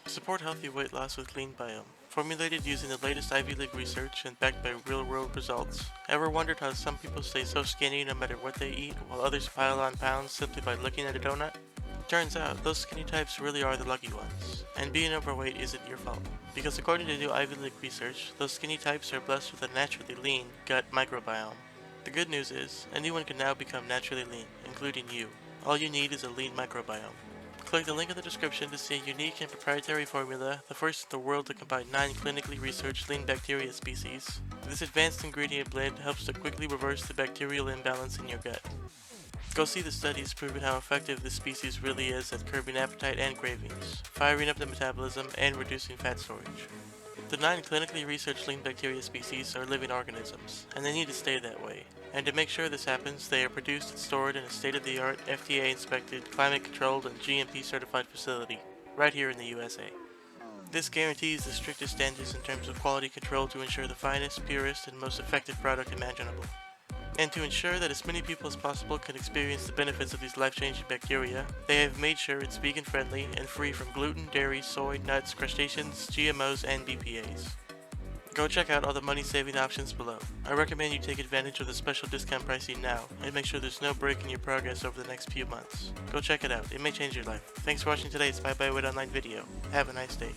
Support healthy weight loss with LeanBiome. Formulated using the latest Ivy League research and backed by real-world results. Ever wondered how some people stay so skinny no matter what they eat, while others pile on pounds simply by looking at a donut? Turns out, those skinny types really are the lucky ones, and being overweight isn't your fault. Because according to new Ivy League research, those skinny types are blessed with a naturally lean gut microbiome. The good news is, anyone can now become naturally lean, including you. All you need is a lean microbiome. Click the link in the description to see a unique and proprietary formula, the first in the world to combine 9 clinically researched lean bacteria species. This advanced ingredient blend helps to quickly reverse the bacterial imbalance in your gut. Go see the studies proving how effective this species really is at curbing appetite and cravings, firing up the metabolism, and reducing fat storage. The 9 clinically researched lean bacteria species are living organisms, and they need to stay that way. And to make sure this happens, they are produced and stored in a state-of-the-art, FDA-inspected, climate-controlled, and GMP-certified facility, right here in the USA. This guarantees the strictest standards in terms of quality control to ensure the finest, purest, and most effective product imaginable. And to ensure that as many people as possible can experience the benefits of these life-changing bacteria, they have made sure it's vegan-friendly and free from gluten, dairy, soy, nuts, crustaceans, GMOs, and BPAs. Go check out all the money-saving options below. I recommend you take advantage of the special discount pricing now, and make sure there's no break in your progress over the next few months. Go check it out, it may change your life. Thanks for watching today's Bye Bye Weight Online video. Have a nice day.